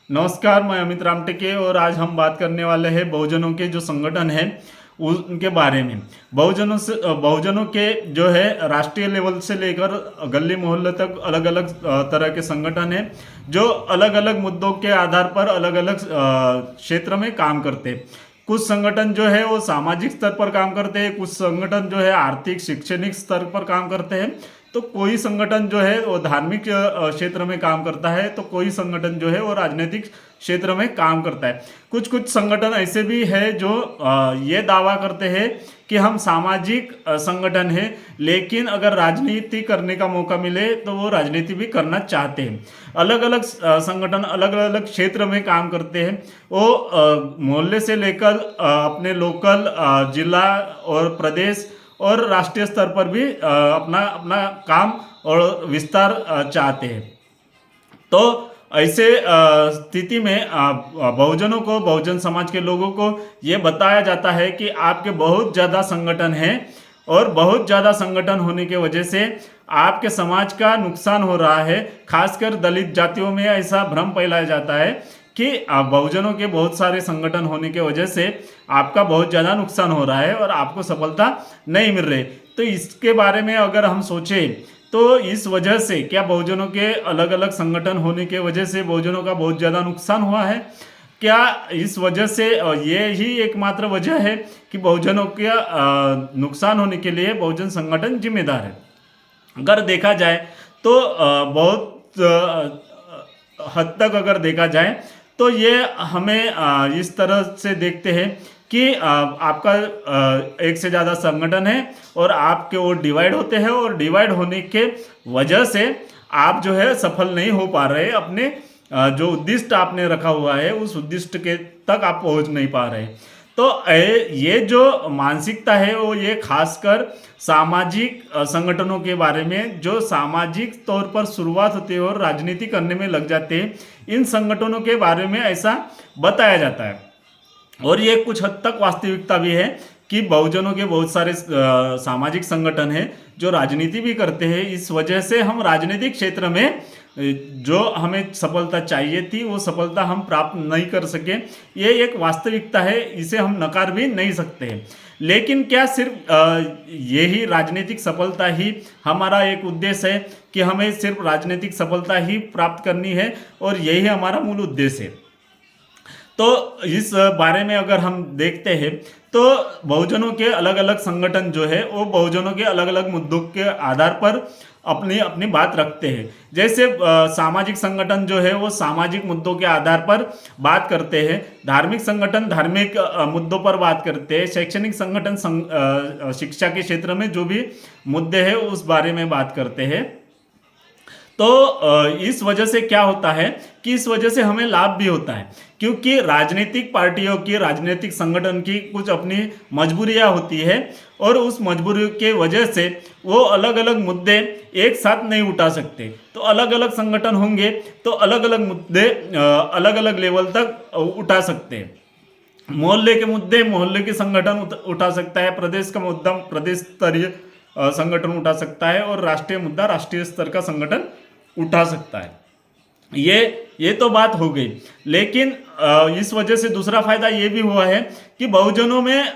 नमस्कार, मैं अमित रामटेके और आज हम बात करने वाले हैं बहुजनों के जो संगठन है उनके बारे में। बहुजनों के जो है राष्ट्रीय लेवल से लेकर गली मोहल्ले तक अलग अलग तरह के संगठन हैं जो अलग अलग मुद्दों के आधार पर अलग अलग क्षेत्र में काम करते हैं। कुछ संगठन जो है वो सामाजिक स्तर पर काम करते हैं, कुछ संगठन जो है आर्थिक शैक्षणिक स्तर पर काम करते हैं, तो कोई संगठन जो है वो धार्मिक क्षेत्र में काम करता है, तो कोई संगठन जो है वो राजनीतिक क्षेत्र में काम करता है। कुछ कुछ संगठन ऐसे भी है जो ये दावा करते हैं कि हम सामाजिक संगठन है, लेकिन अगर राजनीति करने का मौका मिले तो वो राजनीति भी करना चाहते हैं। अलग अलग संगठन अलग अलग क्षेत्र में काम करते हैं। वो मोहल्ले से लेकर अपने लोकल जिला और प्रदेश और राष्ट्रीय स्तर पर भी अपना अपना काम और विस्तार चाहते हैं। तो ऐसे स्थिति में बहुजनों को, बहुजन समाज के लोगों को ये बताया जाता है कि आपके बहुत ज़्यादा संगठन हैं और बहुत ज़्यादा संगठन होने के वजह से आपके समाज का नुकसान हो रहा है। खासकर दलित जातियों में ऐसा भ्रम फैलाया जाता है कि बहुजनों के बहुत सारे संगठन होने के वजह से आपका बहुत ज़्यादा नुकसान हो रहा है और आपको सफलता नहीं मिल रही। तो इसके बारे में अगर हम सोचें तो इस वजह से क्या बहुजनों के अलग अलग संगठन होने के वजह से बहुजनों का बहुत ज़्यादा नुकसान हुआ है? क्या इस वजह से ये ही एकमात्र वजह है कि बहुजनों के नुकसान होने के लिए बहुजन संगठन जिम्मेदार है? अगर देखा जाए तो बहुत हद तक अगर देखा जाए तो ये हमें इस तरह से देखते हैं कि आपका एक से ज़्यादा संगठन है और आपके वो डिवाइड होते हैं और डिवाइड होने के वजह से आप जो है सफल नहीं हो पा रहे अपने जो उद्दिष्ट आपने रखा हुआ है उस उद्दिष्ट के तक आप पहुंच नहीं पा रहे। तो ये जो मानसिकता है वो ये खासकर सामाजिक संगठनों के बारे में जो सामाजिक तौर पर शुरुआत होती है और राजनीति करने में लग जाते हैं, इन संगठनों के बारे में ऐसा बताया जाता है। और ये कुछ हद तक वास्तविकता भी है कि बहुजनों के बहुत सारे सामाजिक संगठन हैं जो राजनीति भी करते हैं। इस वजह से हम राजनीतिक क्षेत्र में जो हमें सफलता चाहिए थी वो सफलता हम प्राप्त नहीं कर सके। ये एक वास्तविकता है, इसे हम नकार भी नहीं सकते हैं। लेकिन क्या सिर्फ यही राजनीतिक सफलता ही हमारा एक उद्देश्य है कि हमें सिर्फ राजनीतिक सफलता ही प्राप्त करनी है और यही हमारा मूल उद्देश्य है? तो इस बारे में अगर हम देखते हैं तो बहुजनों के अलग अलग संगठन जो है वो बहुजनों के अलग अलग मुद्दों के आधार पर अपनी अपनी बात रखते हैं। जैसे सामाजिक संगठन जो है वो सामाजिक मुद्दों के आधार पर बात करते हैं, धार्मिक संगठन धार्मिक मुद्दों पर बात करते हैं, शैक्षणिक संगठन शिक्षा के क्षेत्र में जो भी मुद्दे हैं उस बारे में बात करते हैं। तो इस वजह से क्या होता है कि इस वजह से हमें लाभ भी होता है, क्योंकि राजनीतिक पार्टियों की, राजनीतिक संगठन की कुछ अपनी मजबूरियां होती है और उस मजबूरी के वजह से वो अलग अलग मुद्दे एक साथ नहीं उठा सकते। तो अलग अलग संगठन होंगे तो अलग अलग मुद्दे अलग अलग लेवल तक उठा सकते हैं। मोहल्ले के मुद्दे मोहल्ले के संगठन उठा सकता है, प्रदेश का मुद्दा प्रदेश स्तरीय संगठन उठा सकता है और राष्ट्रीय मुद्दा राष्ट्रीय स्तर का संगठन उठा सकता है। ये तो बात हो गई। लेकिन इस वजह से दूसरा फायदा ये भी हुआ है कि बहुजनों में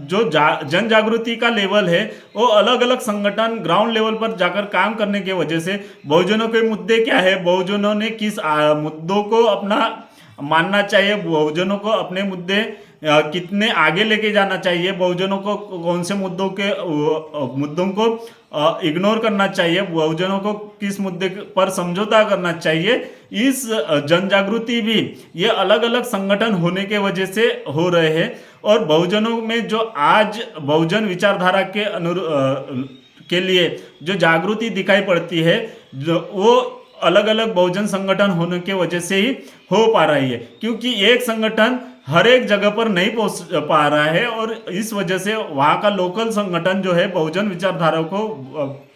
जो जन जागृति का लेवल है वो अलग अलग संगठन ग्राउंड लेवल पर जाकर काम करने की वजह से बहुजनों के मुद्दे क्या है, बहुजनों ने किस मुद्दों को अपना मानना चाहिए, बहुजनों को अपने मुद्दे कितने आगे लेके जाना चाहिए, बहुजनों को कौन से मुद्दों को इग्नोर करना चाहिए, बहुजनों को किस मुद्दे पर समझौता करना चाहिए, इस जन जागृति भी ये अलग अलग संगठन होने के वजह से हो रहे हैं। और बहुजनों में जो आज बहुजन विचारधारा के लिए जो जागृति दिखाई पड़ती है जो वो अलग अलग बहुजन संगठन होने के वजह से ही हो पा रही है, क्योंकि एक संगठन हर एक जगह पर नहीं पहुंच पा रहा है और इस वजह से वहाँ का लोकल संगठन जो है बहुजन विचारधारा को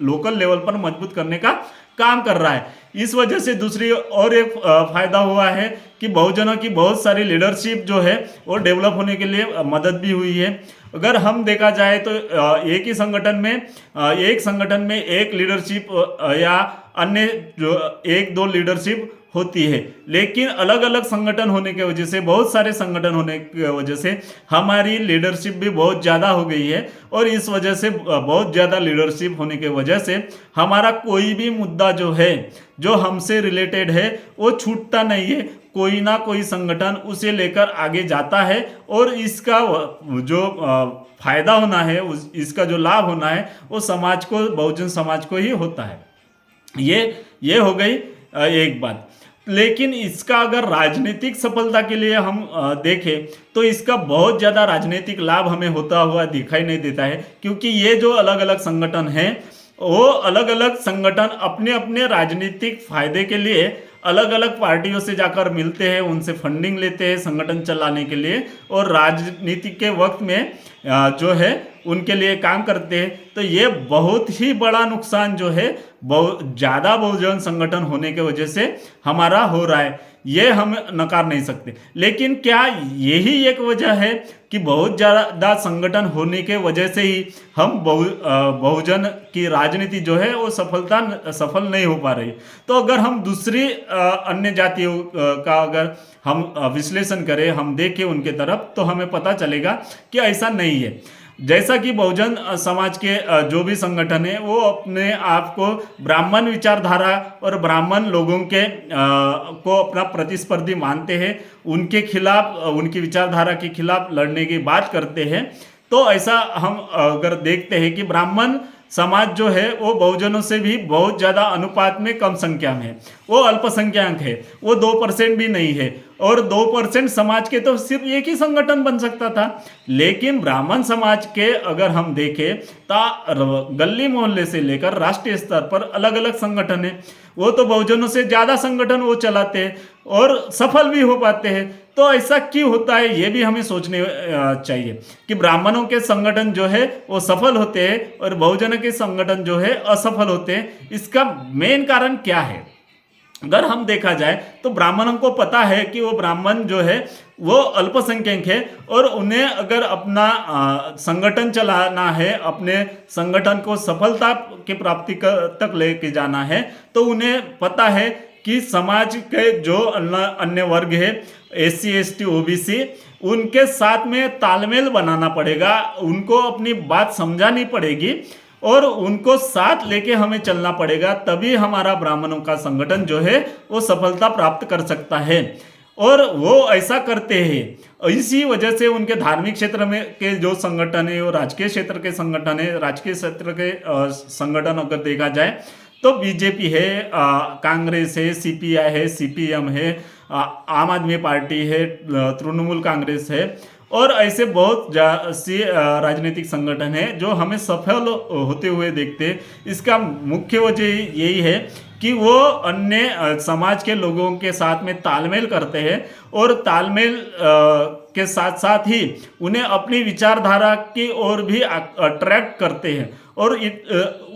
लोकल लेवल पर मजबूत करने का काम कर रहा है। इस वजह से दूसरी और एक फायदा हुआ है कि बहुजनों की बहुत सारी लीडरशिप जो है वो डेवलप होने के लिए मदद भी हुई है। अगर हम देखा जाए तो एक ही संगठन में एक लीडरशिप या अन्य जो एक दो लीडरशिप होती है। लेकिन अलग अलग संगठन होने की वजह से, बहुत सारे संगठन होने की वजह से हमारी लीडरशिप भी बहुत ज़्यादा हो गई है, और इस वजह से बहुत ज़्यादा लीडरशिप होने की वजह से हमारा कोई भी मुद्दा जो है, जो हमसे रिलेटेड है, वो छूटता नहीं है। कोई ना कोई संगठन उसे लेकर आगे जाता है, और इसका जो फायदा होना है, इसका जो लाभ होना है, वो समाज को, बहुजन समाज को ही होता है। ये हो गई एक बात। लेकिन इसका अगर राजनीतिक सफलता के लिए हम देखें, तो इसका बहुत ज़्यादा राजनीतिक लाभ हमें होता हुआ दिखाई नहीं देता है, क्योंकि ये जो अलग अलग संगठन हैं, वो अलग अलग संगठन अपने अपने राजनीतिक फायदे के लिए अलग अलग पार्टियों से जाकर मिलते हैं, उनसे फंडिंग लेते हैं संगठन चलाने के लिए, और राजनीति के वक्त में जो है उनके लिए काम करते हैं। तो ये बहुत ही बड़ा नुकसान जो है बहुत ज़्यादा बहुजन संगठन होने की वजह से हमारा हो रहा है, ये हम नकार नहीं सकते। लेकिन क्या यही एक वजह है कि बहुत ज़्यादा संगठन होने के वजह से ही हम बहुजन की राजनीति जो है वो सफल नहीं हो पा रही? तो अगर हम दूसरी अन्य जातियों का अगर हम विश्लेषण करें, हम देखें उनके तरफ, तो हमें पता चलेगा कि ऐसा नहीं है। जैसा कि बहुजन समाज के जो भी संगठन है, वो अपने आप को ब्राह्मण विचारधारा और ब्राह्मण लोगों के को अपना प्रतिस्पर्धी मानते हैं, उनके खिलाफ, उनकी विचारधारा के खिलाफ लड़ने की बात करते हैं। तो ऐसा हम अगर देखते हैं कि ब्राह्मण समाज जो है वो बहुजनों से भी बहुत ज़्यादा अनुपात में कम संख्या में है, वो अल्पसंख्यक है, वो 2% भी नहीं है, और 2% समाज के तो सिर्फ एक ही संगठन बन सकता था। लेकिन ब्राह्मण समाज के अगर हम देखें तो गली मोहल्ले से लेकर राष्ट्रीय स्तर पर अलग अलग संगठन है, वो तो बहुजनों से ज़्यादा संगठन वो चलाते हैं और सफल भी हो पाते हैं। तो ऐसा क्यों होता है, ये भी हमें सोचने चाहिए कि ब्राह्मणों के संगठन जो है वो सफल होते हैं और बहुजनों के संगठन जो है असफल होते हैं। इसका मेन कारण क्या है? अगर हम देखा जाए तो ब्राह्मणों को पता है कि वो ब्राह्मण जो है वो अल्पसंख्यक है, और उन्हें अगर अपना संगठन चलाना है, अपने संगठन को सफलता की प्राप्ति तक लेके जाना है, तो उन्हें पता है कि समाज के जो अन्य वर्ग है, SC ST OBC, उनके साथ में तालमेल बनाना पड़ेगा, उनको अपनी बात समझानी पड़ेगी और उनको साथ लेके हमें चलना पड़ेगा, तभी हमारा ब्राह्मणों का संगठन जो है वो सफलता प्राप्त कर सकता है। और वो ऐसा करते हैं, इसी वजह से उनके धार्मिक क्षेत्र में के जो संगठन है, वो राजकीय क्षेत्र के संगठन है, राजकीय क्षेत्र के संगठन अगर देखा जाए तो बीजेपी है, कांग्रेस है, CPI है, CPM है, आम आदमी पार्टी है, तृणमूल कांग्रेस है, और ऐसे बहुत सी राजनीतिक संगठन है जो हमें सफल होते हुए देखते हैं। इसका मुख्य वजह यही है कि वो अन्य समाज के लोगों के साथ में तालमेल करते हैं, और तालमेल के साथ साथ ही उन्हें अपनी विचारधारा की ओर भी अट्रैक्ट करते हैं, और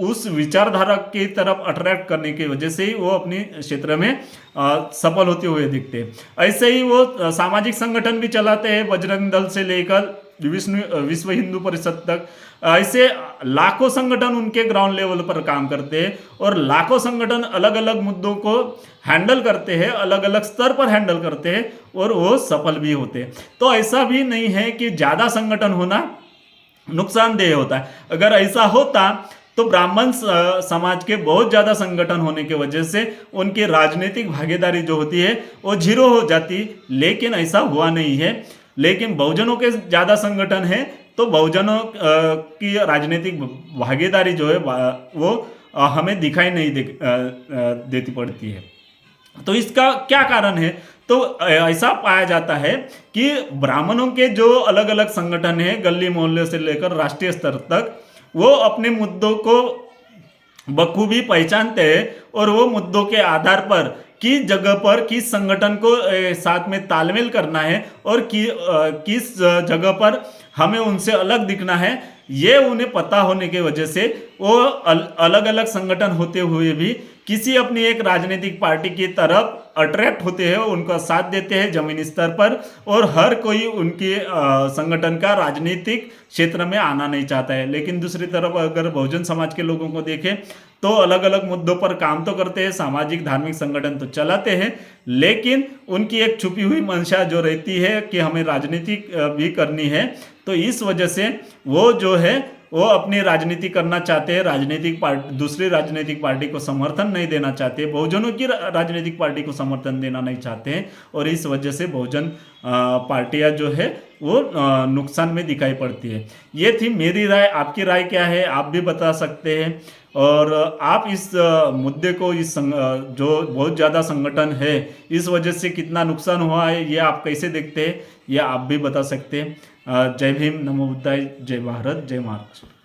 उस विचारधारा की तरफ अट्रैक्ट करने की वजह से ही वो अपने क्षेत्र में सफल होते हुए दिखते हैं। ऐसे ही वो सामाजिक संगठन भी चलाते हैं, बजरंग दल से लेकर विश्व हिंदू परिषद तक। ऐसे लाखों संगठन उनके ग्राउंड लेवल पर काम करते हैं, और लाखों संगठन अलग अलग मुद्दों को हैंडल करते हैं, अलग अलग स्तर पर हैंडल करते हैं, और वो सफल भी होते हैं। तो ऐसा भी नहीं है कि ज़्यादा संगठन होना नुकसानदेह होता है। अगर ऐसा होता तो ब्राह्मण समाज के बहुत ज़्यादा संगठन होने की वजह से उनकी राजनीतिक भागीदारी जो होती है वो 0 हो जाती, लेकिन ऐसा हुआ नहीं है। लेकिन बहुजनों के ज़्यादा संगठन है, तो बहुजनों की राजनीतिक भागीदारी जो है वो हमें दिखाई नहीं देती पड़ती है। तो इसका क्या कारण है? तो ऐसा पाया जाता है कि ब्राह्मणों के जो अलग अलग संगठन हैं, गली मोहल्ले से लेकर राष्ट्रीय स्तर तक, वो अपने मुद्दों को बखूबी पहचानते हैं, और वो मुद्दों के आधार पर किस जगह पर किस संगठन को साथ में तालमेल करना है, और किस जगह पर हमें उनसे अलग दिखना है, ये उन्हें पता होने की वजह से वो अलग अलग संगठन होते हुए भी किसी अपनी एक राजनीतिक पार्टी की तरफ अट्रैक्ट होते हैं, उनका साथ देते हैं जमीनी स्तर पर, और हर कोई उनके संगठन का राजनीतिक क्षेत्र में आना नहीं चाहता है। लेकिन दूसरी तरफ अगर बहुजन समाज के लोगों को देखें तो अलग अलग मुद्दों पर काम तो करते हैं, सामाजिक धार्मिक संगठन तो चलाते हैं, लेकिन उनकी एक छुपी हुई मंशा जो रहती है कि हमें राजनीति भी करनी है। तो इस वजह से वो जो है वो अपनी राजनीति करना चाहते हैं, राजनीतिक पार्टी दूसरी राजनीतिक पार्टी को समर्थन नहीं देना चाहते, बहुजनों की राजनीतिक पार्टी को समर्थन देना नहीं चाहते हैं, और इस वजह से बहुजन पार्टियां जो है वो नुकसान में दिखाई पड़ती है। ये थी मेरी राय, आपकी राय क्या है आप भी बता सकते हैं। और आप इस मुद्दे को जो बहुत ज़्यादा संगठन है इस वजह से कितना नुकसान हुआ है ये आप कैसे देखते हैं, ये आप भी बता सकते हैं। जय भीम, नमो बुद्धाय, जय भारत, जय महाराष्ट्र।